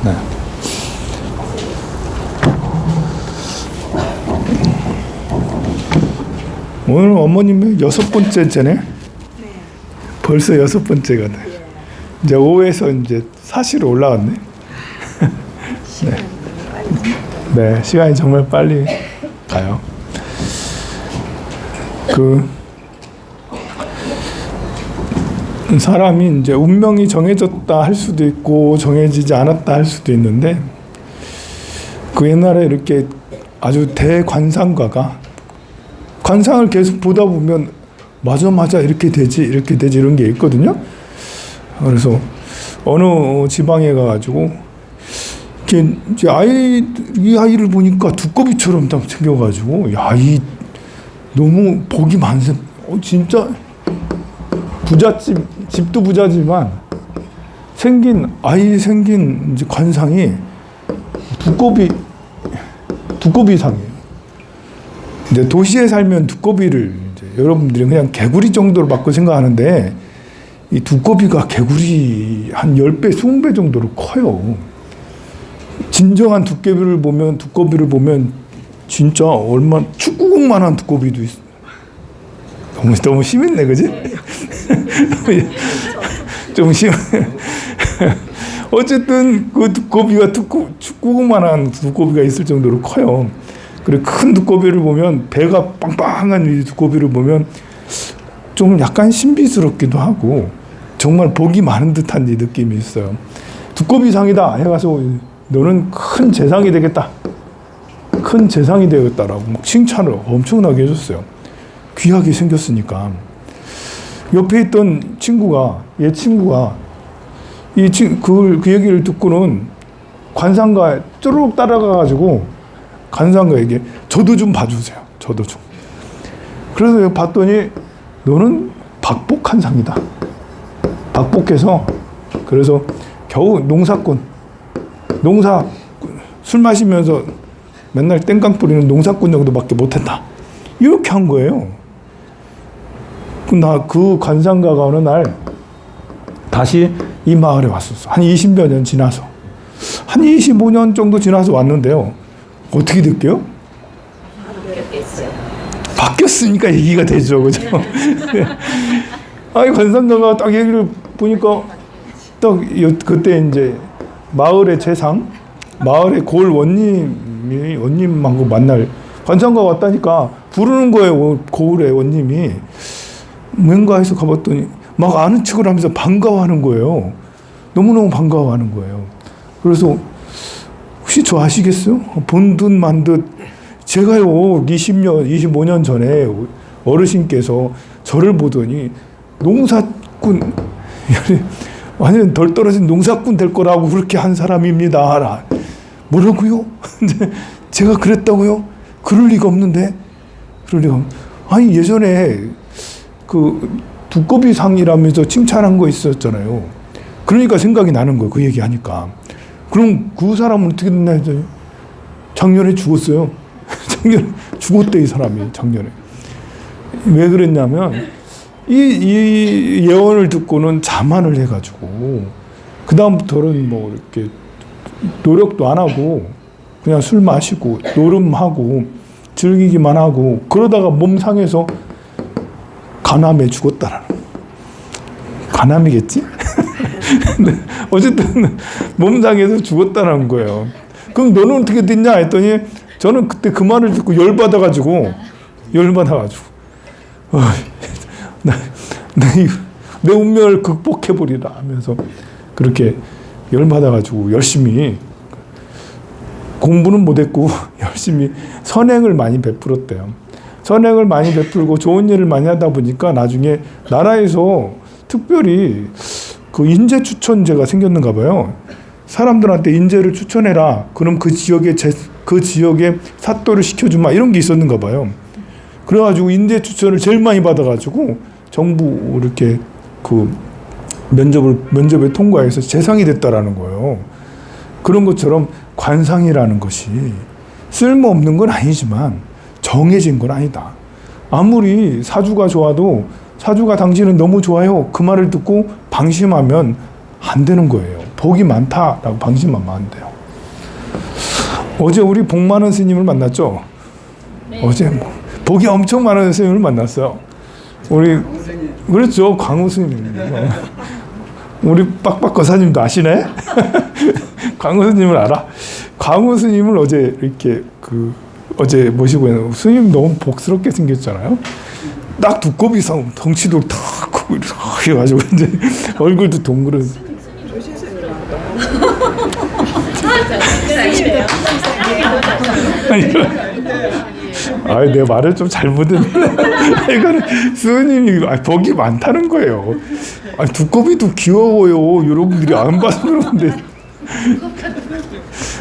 네. 오늘 어머님의 6번째네. 네. 벌써 6번째가 돼. 예. 이제 5에서 이제 4시로 올라왔네. 시간이 빨리. 네, 시간이 정말 빨리 가요. 사람이 이제 운명이 정해졌다 할 수도 있고 정해지지 않았다 할 수도 있는데, 그 옛날에 이렇게 아주 대관상가가 관상을 계속 보다 보면 맞아 이렇게 되지 이런 게 있거든요. 그래서 어느 지방에 가가지고 이렇게 이제 이 아이를 보니까 두꺼비처럼 딱 생겨가지고, 야, 이 너무 복이 많으세요. 진짜 집도 부자지만 생긴 이제 관상이 두꺼비상이에요. 이제 도시에 살면 두꺼비를 이제 여러분들이 그냥 개구리 정도로 받고 생각하는데, 이 두꺼비가 개구리 한 10배, 20배 정도로 커요. 진정한 두꺼비를 보면 진짜 축구공만한 두꺼비도 있어. 너무 심했네, 그지? 좀 심. 어쨌든 그 두꺼비가 축구공만한 두꺼비가 있을 정도로 커요. 그리고 큰 두꺼비를 보면, 배가 빵빵한 이 두꺼비를 보면 좀 약간 신비스럽기도 하고 정말 복이 많은 듯한 이 느낌이 있어요. 두꺼비상이다 해가서 너는 큰 재상이 되겠다. 큰 재상이 되겠다라고 막 칭찬을 엄청나게 해줬어요. 귀하게 생겼으니까. 옆에 있던 친구가 그 얘기를 듣고는 관상가에 쭈르륵 따라가가지고 관상가에게 저도 좀 봐주세요. 저도 좀. 그래서 봤더니 너는 박복한 상이다. 박복해서 그래서 겨우 술 마시면서 맨날 땡깡 뿌리는 농사꾼 정도밖에 못했다. 이렇게 한 거예요. 그 관상가가 어느 날 다시 이 마을에 왔었어. 한 20여 년 지나서. 한 25년 정도 지나서 왔는데요. 어떻게 됐게요? 바뀌었으니까 얘기가 되죠. 그죠? 아니, 관상가가 딱 얘기를 보니까 딱 그때 이제 마을의 재상, 마을의 고을 원님하고 만날 관상가 왔다니까 부르는 거예요. 고을의 원님이. 뭔가 해서 가봤더니 막 아는 척을 하면서 반가워하는 거예요. 너무너무 반가워하는 거예요. 그래서 혹시 저 아시겠어요? 본 듯 만 듯 제가요 25년 전에 어르신께서 저를 보더니 농사꾼 완전 덜 떨어진 농사꾼 될 거라고 그렇게 한 사람입니다. 뭐라고요? 제가 그랬다고요? 그럴 리가 없는데. 아니, 예전에 그 두꺼비상이라면서 칭찬한 거 있었잖아요. 그러니까 생각이 나는 거예요. 그 얘기하니까. 그럼 그 사람은 어떻게 됐나 했더니 작년에 죽었어요. 작년에 죽었대, 이 사람이. 작년에. 왜 그랬냐면 이 예언을 듣고는 자만을 해가지고 그 다음부터는 뭐 이렇게 노력도 안 하고 그냥 술 마시고 노름하고 즐기기만 하고 그러다가 몸 상해서 간암에 죽었다라는. 간암이겠지? 어쨌든 몸 상해서 죽었다는 거예요. 그럼 너는 어떻게 됐냐 했더니 저는 그때 그 말을 듣고 열받아가지고 내 운명을 극복해버리라 하면서 그렇게 열받아가지고 열심히 공부는 못했고 열심히 선행을 많이 베풀었대요. 선행을 많이 베풀고 좋은 일을 많이 하다 보니까 나중에 나라에서 특별히 그 인재 추천제가 생겼는가 봐요. 사람들한테 인재를 추천해라. 그럼 그 지역에 사또를 시켜주마. 이런 게 있었는가 봐요. 그래가지고 인재 추천을 제일 많이 받아가지고 정부 이렇게 그 면접을 통과해서 재상이 됐다라는 거예요. 그런 것처럼 관상이라는 것이 쓸모없는 건 아니지만 정해진 건 아니다. 아무리 사주가 좋아도 사주가 당신은 너무 좋아요. 그 말을 듣고 방심하면 안 되는 거예요. 복이 많다라고 방심하면 돼요. 어제 우리 복 많은 스님을 만났죠? 네. 어제 복이 엄청 많은 스님을 만났어요. 우리 그렇죠, 광우 스님. 우리 빡빡 거사님도 아시네? 광우 스님을 알아? 광우 스님을 어제 이렇게 어제 모시고 있는 스님 너무 복스럽게 생겼잖아요. 딱 두꺼비 상 덩치도 탁 크고 이렇게 해가지고 이제 얼굴도 동그란. 아니 내 말을 좀 잘못했네. 이거는 스님이 복이 많다는 거예요. 아니, 두꺼비도 귀여워요. 여러분들이 안 봐서 그러는데.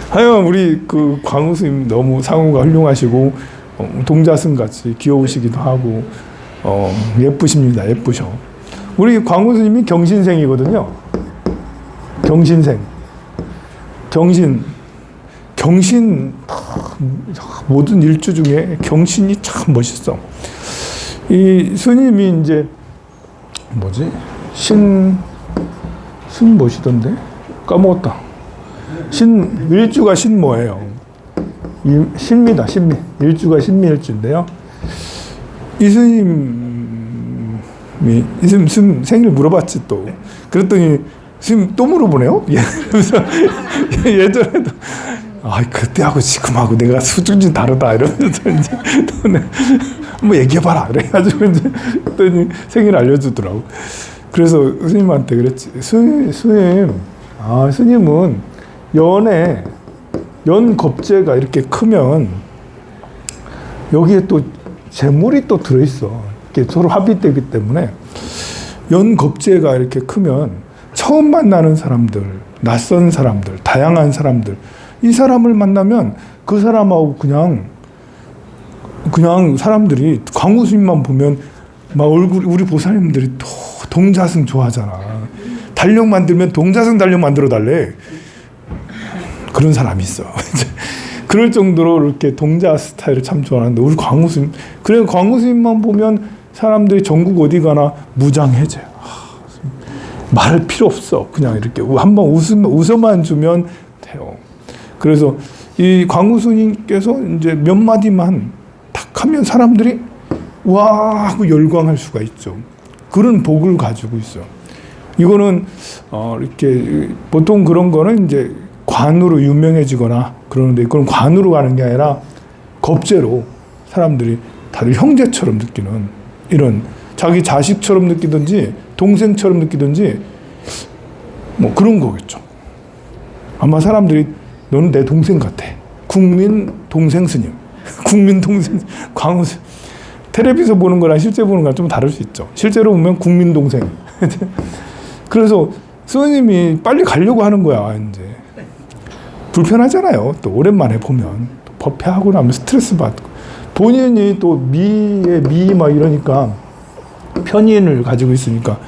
하여간 우리 그 광우 스님 너무 상호가 훌륭하시고 동자승 같이 귀여우시기도 하고 예쁘십니다. 예쁘셔. 우리 광우 스님이 경신생이거든요. 경신생. 경신 모든 일주 중에 경신이 참 멋있어. 이 스님이 이제 신 뭐시던데 까먹었다. 일주가 신모예요. 신미다. 신미. 일주가 신미일주인데요. 이 스님 생일 물어봤지 또. 그랬더니 스님 또 물어보네요. 그래서 예전에도 그때하고 지금하고 내가 수준이 다르다 이러면서 이제 또 한번 얘기해봐라 그래가지고 이제 그랬더니 생일 알려주더라고. 그래서 스님한테 그랬지. 스님은 연 겁재가 이렇게 크면 여기에 또 재물이 또 들어있어. 이렇게 서로 합의되기 때문에 연 겁재가 이렇게 크면 처음 만나는 사람들, 낯선 사람들, 다양한 사람들, 이 사람을 만나면 그 사람하고 그냥 사람들이 광우 스님만 보면 막 우리 보살님들이 또 동자승 좋아하잖아. 달력 만들면 동자승 달력 만들어 달래. 그런 사람이 있어. 그럴 정도로 이렇게 동자 스타일을 참 좋아하는데 우리 광우 스님, 그래 광우 스님만 보면 사람들이 전국 어디 가나 무장해제. 말할 필요 없어. 그냥 이렇게 한번 웃어만 주면 돼요. 그래서 이 광우 스님께서 이제 몇 마디만 탁 하면 사람들이 와 하고 열광할 수가 있죠. 그런 복을 가지고 있어. 이거는 이렇게 보통 그런 거는 이제 관으로 유명해지거나 그러는데 그건 관으로 가는 게 아니라 겁재로 사람들이 다들 형제처럼 느끼는 이런 자기 자식처럼 느끼든지 동생처럼 느끼든지 뭐 그런 거겠죠. 아마 사람들이 너는 내 동생 같아. 국민 동생 스님. 국민 동생 광우 스님. 텔레비에서 보는 거랑 실제 보는 거랑 좀 다를 수 있죠. 실제로 보면 국민 동생. 그래서 스님이 빨리 가려고 하는 거야. 이제 불편하잖아요. 또 오랜만에 보면 또 법회하고 나면 스트레스 받고 본인이 또 미 막 이러니까 편인을 가지고 있으니까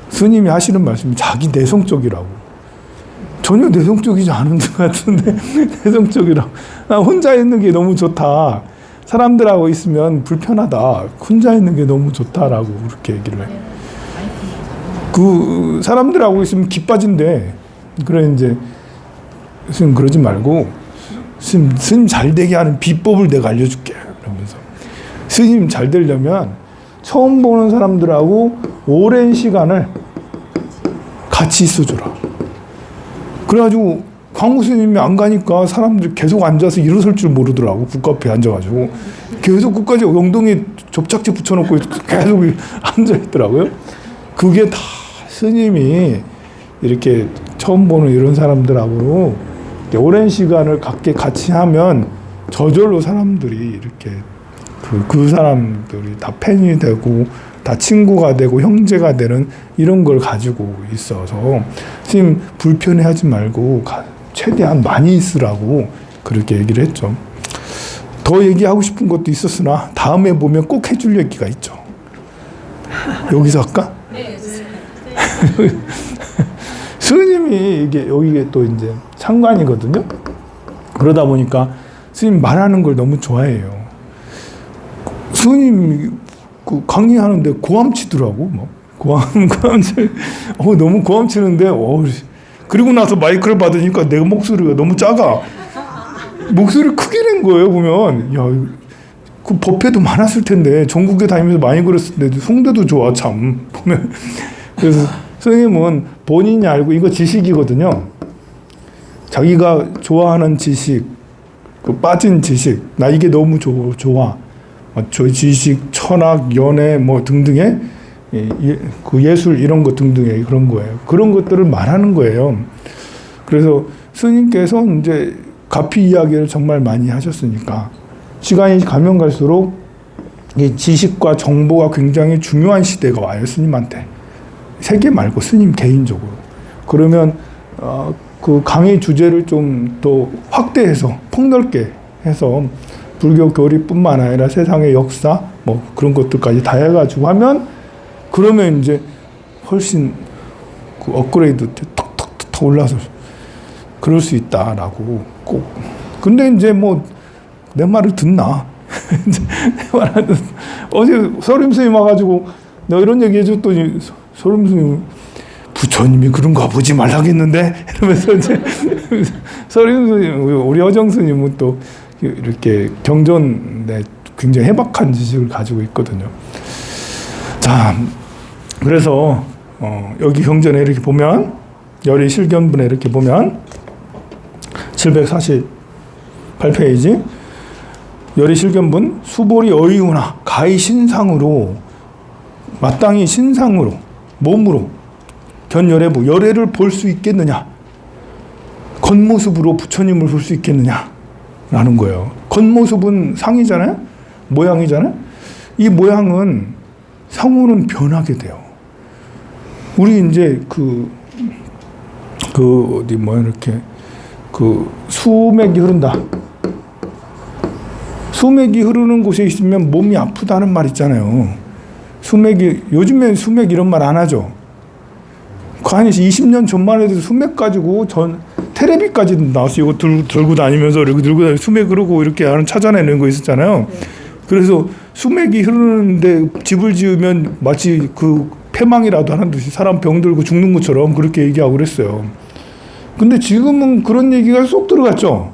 스님이 하시는 말씀이 자기 내성적이라고. 전혀 내성적이지 않은 것 같은데 내성적이라고. 나 혼자 있는 게 너무 좋다. 사람들하고 있으면 불편하다. 혼자 있는 게 너무 좋다라고 그렇게 얘기를 해. 그 사람들하고 있으면 기 빠진대. 그래 이제 스님 그러지 말고 스님 잘 되게 하는 비법을 내가 알려줄게. 그러면서 스님 잘 되려면 처음 보는 사람들하고 오랜 시간을 같이 있어줘라. 그래가지고 광우 스님이 안 가니까 사람들이 계속 앉아서 일어설 줄 모르더라고. 국카페에 앉아가지고 계속 끝까지 엉덩이에 접착제 붙여놓고 계속 앉아있더라고요. 그게 다 스님이 이렇게 처음 보는 이런 사람들하고 오랜 시간을 같이 하면 저절로 사람들이 이렇게 그 사람들이 다 팬이 되고 다 친구가 되고 형제가 되는 이런 걸 가지고 있어서 스님 불편해하지 말고 최대한 많이 있으라고 그렇게 얘기를 했죠. 더 얘기하고 싶은 것도 있었으나 다음에 보면 꼭 해줄 얘기가 있죠. 여기서 할까? 네. 스님이 이게 여기에 또 이제 상관이거든요. 그러다 보니까 스님 말하는 걸 너무 좋아해요. 스님 그 강의하는데 고함 치더라고. 뭐 고함 너무 고함 치는데 그리고 나서 마이크를 받으니까 내 목소리가 너무 작아. 목소리 크게 낸 거예요. 보면 야, 그 법회도 많았을 텐데 전국에 다니면서 많이 그랬을 텐데 송대도 좋아 참 보면. 그래서 선생님은 본인이 알고 이거 지식이거든요. 자기가 좋아하는 지식, 그 빠진 지식, 나 이게 너무 좋아. 저 지식, 철학, 연애 뭐 등등의 그 예술 이런 것 등등의 그런 거예요. 그런 것들을 말하는 거예요. 그래서 스님께서 이제 가피 이야기를 정말 많이 하셨으니까 시간이 가면 갈수록 이 지식과 정보가 굉장히 중요한 시대가 와요. 스님한테. 세계 말고 스님 개인적으로. 그러면 그 강의 주제를 좀 더 확대해서 폭넓게 해서 불교 교리뿐만 아니라 세상의 역사 뭐 그런 것들까지 다 해가지고 하면 그러면 이제 훨씬 그 업그레이드 턱턱턱 올라서 그럴 수 있다라고 꼭. 근데 이제 뭐 내 말을 듣나? 내 말을 어제 서림 스님 와가지고 내가 이런 얘기 해줬더니 서림 스님 부처님이 그런 거 보지 말라겠는데 이러면서 이제 서림 스님 우리 어정 스님은 또 이렇게 경전에 굉장히 해박한 지식을 가지고 있거든요. 자, 그래서 여기 경전에 이렇게 보면 열의 실견분에 이렇게 보면 748페이지 열의 실견분 수보리 어이우나 가히 신상으로 마땅히 신상으로 몸으로 견열해부 열애를 볼 수 있겠느냐 겉모습으로 부처님을 볼 수 있겠느냐 라는 거예요. 겉모습은 상이잖아요. 모양이잖아요. 이 모양은 상호는 변하게 돼요. 우리 이제 어디 뭐 이렇게 수맥이 흐른다. 수맥이 흐르는 곳에 있으면 몸이 아프다는 말 있잖아요. 요즘에 수맥 이런 말 안 하죠. 한 20년 전만 해도 수맥 가지고 테레비까지 나왔어요. 이거 들고 다니면서 이렇게 들고 다니면서 수맥 흐르고 이렇게 하는 찾아내는 거 있었잖아요. 그래서 수맥이 흐르는데 집을 지으면 마치 그 폐망이라도 하는 듯이 사람 병들고 죽는 것처럼 그렇게 얘기하고 그랬어요. 근데 지금은 그런 얘기가 쏙 들어갔죠.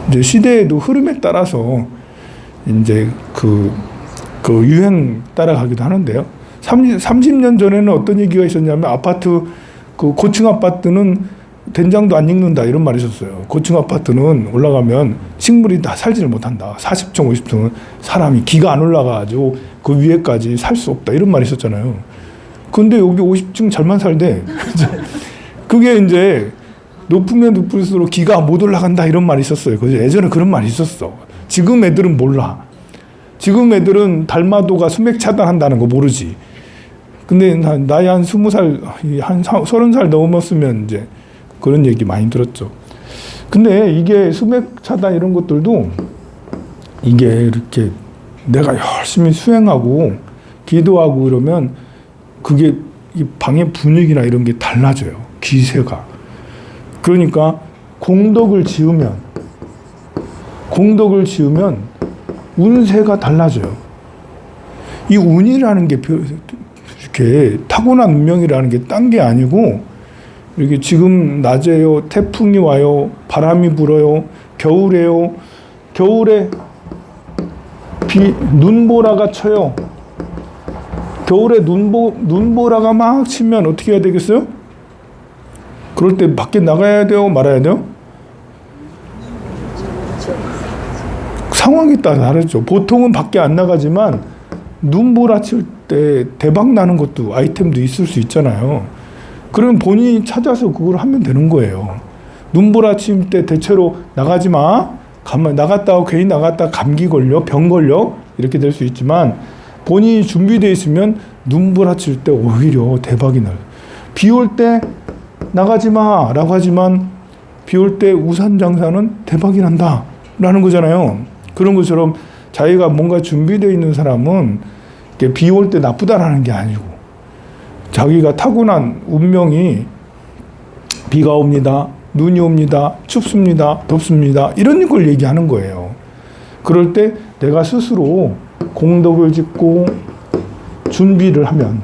이제 시대에도 흐름에 따라서 이제 그 유행 따라가기도 하는데요. 30년 전에는 어떤 얘기가 있었냐면 고층 아파트는 된장도 안 익는다 이런 말이 있었어요. 고층 아파트는 올라가면 식물이 다 살지를 못한다. 40층, 50층은 사람이 기가 안 올라가가지고 그 위에까지 살 수 없다 이런 말이 있었잖아요. 근데 여기 50층 잘만 살대. 그게 이제 높으면 높을수록 기가 못 올라간다 이런 말이 있었어요. 그죠? 예전에 그런 말이 있었어. 지금 애들은 몰라. 지금 애들은 달마도가 수맥 차단한다는 거 모르지. 근데 나이 한 20살, 한 30살 넘었으면 이제 그런 얘기 많이 들었죠. 근데 이게 수맥 차단 이런 것들도 이게 이렇게 내가 열심히 수행하고 기도하고 그러면 그게 이 방의 분위기나 이런 게 달라져요. 기세가. 그러니까 공덕을 지으면 운세가 달라져요. 이 운이라는 게 이렇게 타고난 운명이라는 게 딴 게 아니고 이렇게 지금 낮에요, 태풍이 와요, 바람이 불어요, 겨울에요, 겨울에 눈보라가 쳐요. 겨울에 눈보라가 막 치면 어떻게 해야 되겠어요? 그럴 때 밖에 나가야 돼요? 말아야 돼요? 상황에 따라 다르죠. 보통은 밖에 안 나가지만 눈보라 칠 때 대박 나는 것도 아이템도 있을 수 있잖아요. 그러면 본인이 찾아서 그걸 하면 되는 거예요. 눈보라 칠 때 대체로 나가지 마. 괜히 나갔다가 감기 걸려, 병 걸려 이렇게 될 수 있지만 본인이 준비되어 있으면 눈보라 칠 때 오히려 대박이 나요. 비 올 때 나가지 마 라고 하지만 비 올 때 우산 장사는 대박이 난다 라는 거잖아요. 그런 것처럼 자기가 뭔가 준비되어 있는 사람은 비 올 때 나쁘다라는 게 아니고 자기가 타고난 운명이 비가 옵니다. 눈이 옵니다. 춥습니다. 덥습니다. 이런 걸 얘기하는 거예요. 그럴 때 내가 스스로 공덕을 짓고 준비를 하면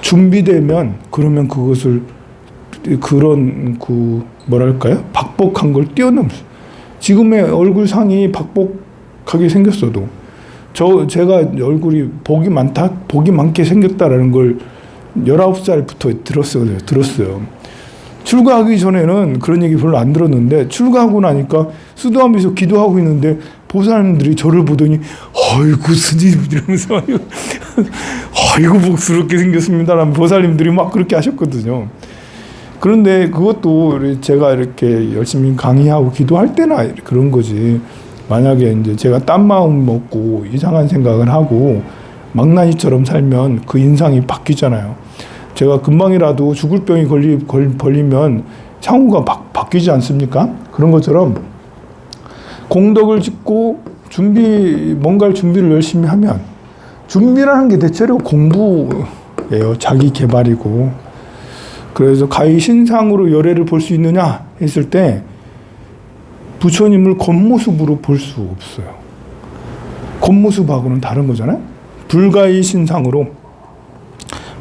준비되면 그러면 그것을 그런 뭐랄까요? 박복한 걸 뛰어넘었어요. 지금의 얼굴상이 박복하게 생겼어도 제가 얼굴이 복이 많게 생겼다라는 걸 19살부터 들었어요. 출가하기 전에는 그런 얘기 별로 안 들었는데 출가하고 나니까 수도하면서 기도하고 있는데 보살님들이 저를 보더니 아이고 스님 이러면서 아이고 복스럽게 생겼습니다라는 보살님들이 막 그렇게 하셨거든요. 그런데 그것도 제가 이렇게 열심히 강의하고 기도할 때나 그런 거지. 만약에 이제 제가 딴 마음 먹고 이상한 생각을 하고 망나니처럼 살면 그 인상이 바뀌잖아요. 제가 금방이라도 죽을 병이 걸리면 상호가 바뀌지 않습니까? 그런 것처럼 공덕을 짓고 뭔가를 준비를 열심히 하면 준비라는 게 대체로 공부예요. 자기 개발이고. 그래서 가히 신상으로 열애를 볼 수 있느냐 했을 때 부처님을 겉모습으로 볼 수 없어요. 겉모습하고는 다른 거잖아요. 불가히 신상으로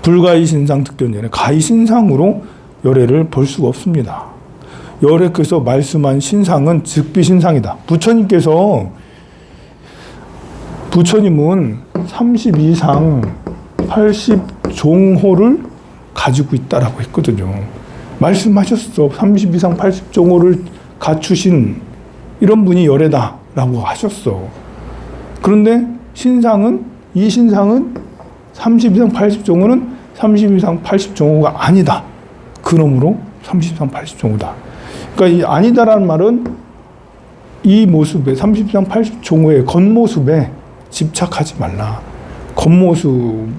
불가히 신상 특견전에 가히 신상으로 열애를 볼 수가 없습니다. 열애께서 말씀한 신상은 즉비 신상이다. 부처님은 32상 80종호를 가지고 있다라고 했거든요. 말씀하셨어. 32상 80종호를 갖추신 이런 분이 열애다라고 하셨어. 그런데 이 신상은 32상 80종호는 32상 80종호가 아니다. 그러므로 32상 80종호다. 그러니까 이 아니다라는 말은 이 모습에 32상 80종호의 겉모습에 집착하지 말라. 겉모습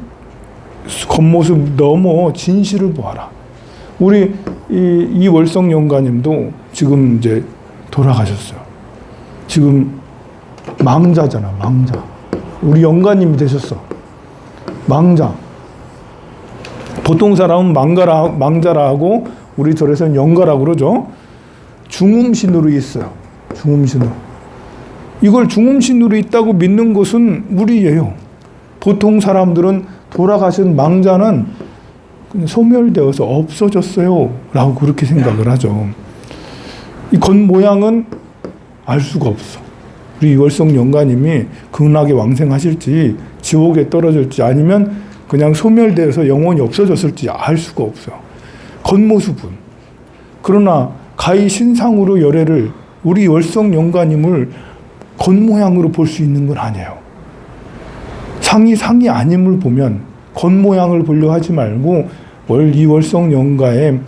넘어 진실을 보아라. 우리 이월성 영가님도 지금 이제 돌아가셨어요. 지금 망자잖아, 망자. 우리 영가님이 되셨어. 망자. 보통 사람은 망자라 하고 우리 절에서는 영가라고 그러죠. 중음신으로 있어요. 중음신으로. 이걸 중음신으로 있다고 믿는 것은 무리예요. 보통 사람들은 돌아가신 망자는 소멸되어서 없어졌어요 라고 그렇게 생각을 하죠. 이 겉모양은 알 수가 없어. 우리 이월성 영가님이 극락에 왕생하실지 지옥에 떨어질지 아니면 그냥 소멸되어서 영원히 없어졌을지 알 수가 없어요. 겉모습은. 그러나 가히 신상으로 열애를 우리 월성 영가님을 겉모양으로 볼 수 있는 건 아니에요. 상이 아님을 보면 겉모양을 보려 하지 말고 이월성 영가의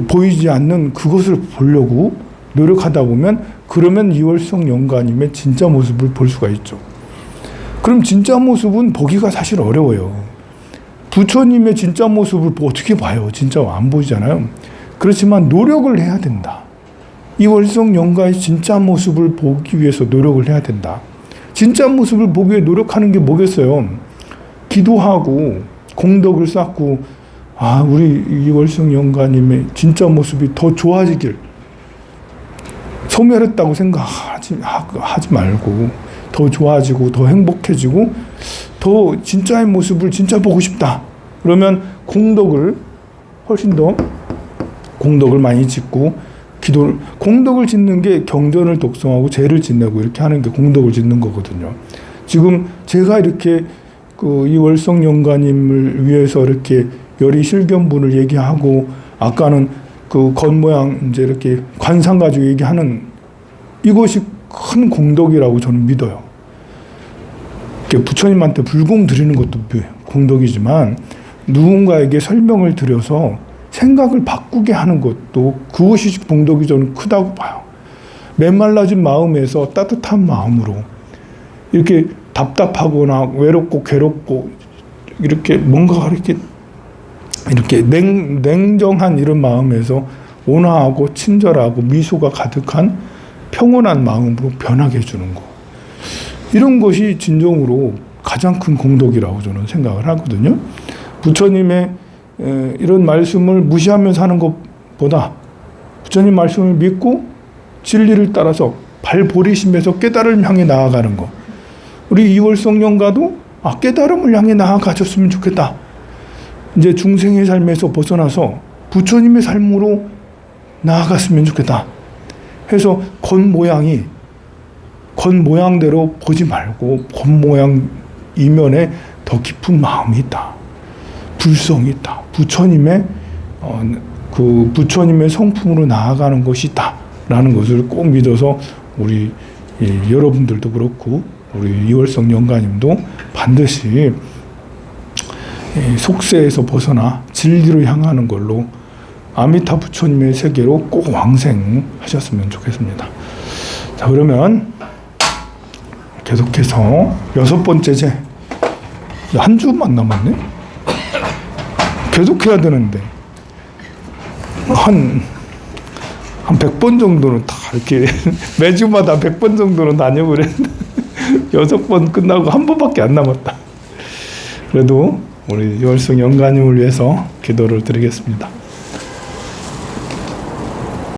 보이지 않는 그것을 보려고 노력하다 보면 그러면 이월성 영가님의 진짜 모습을 볼 수가 있죠. 그럼 진짜 모습은 보기가 사실 어려워요. 부처님의 진짜 모습을 어떻게 봐요? 진짜 안 보이잖아요. 그렇지만 노력을 해야 된다. 이월성 영가의 진짜 모습을 보기 위해서 노력을 해야 된다. 진짜 모습을 보기 위해 노력하는 게 뭐겠어요? 기도하고 공덕을 쌓고 우리 이월성 영가님의 진짜 모습이 더 좋아지길 소멸했다고 생각하지 말고 더 좋아지고 더 행복해지고 더 진짜의 모습을 진짜 보고 싶다. 그러면 훨씬 더 공덕을 많이 짓고 공덕을 짓는 게 경전을 독송하고 죄를 짓내고 이렇게 하는 게 공덕을 짓는 거거든요. 지금 제가 이렇게 이월성 영가님을 위해서 이렇게 열의실견분을 얘기하고 아까는 겉모양 이제 이렇게 관상 가지고 얘기하는 이것이 큰 공덕이라고 저는 믿어요. 부처님한테 불공 드리는 것도 공덕이지만 누군가에게 설명을 드려서 생각을 바꾸게 하는 것도 그것이 공덕이 저는 크다고 봐요. 메말라진 마음에서 따뜻한 마음으로 이렇게 답답하거나 외롭고 괴롭고 이렇게 뭔가 이렇게 냉정한 이런 마음에서 온화하고 친절하고 미소가 가득한 평온한 마음으로 변하게 해주는 거. 이런 것이 진정으로 가장 큰 공덕이라고 저는 생각을 하거든요. 부처님의 이런 말씀을 무시하면서 하는 것보다 부처님 말씀을 믿고 진리를 따라서 발보리심에서 깨달음을 향해 나아가는 것. 우리 이월성 영가도 깨달음을 향해 나아가셨으면 좋겠다. 이제 중생의 삶에서 벗어나서 부처님의 삶으로 나아갔으면 좋겠다 해서 겉모양대로 보지 말고 겉모양 이면에 더 깊은 마음이 있다. 불성이 있다. 부처님의 성품으로 나아가는 것이 있다. 라는 것을 꼭 믿어서 우리 여러분들도 그렇고 우리 이월성 영가님도 반드시 속세에서 벗어나 진리로 향하는 걸로 아미타 부처님의 세계로 꼭 왕생하셨으면 좋겠습니다. 자, 그러면 계속해서 6번째 한 주만 남았네? 계속해야 되는데 한 100번 정도는 다 이렇게 매주마다 100번 정도는 다녀고 그랬는데 6번 끝나고 한 번밖에 안 남았다. 그래도 우리 이월성 영가님을 위해서 기도를 드리겠습니다.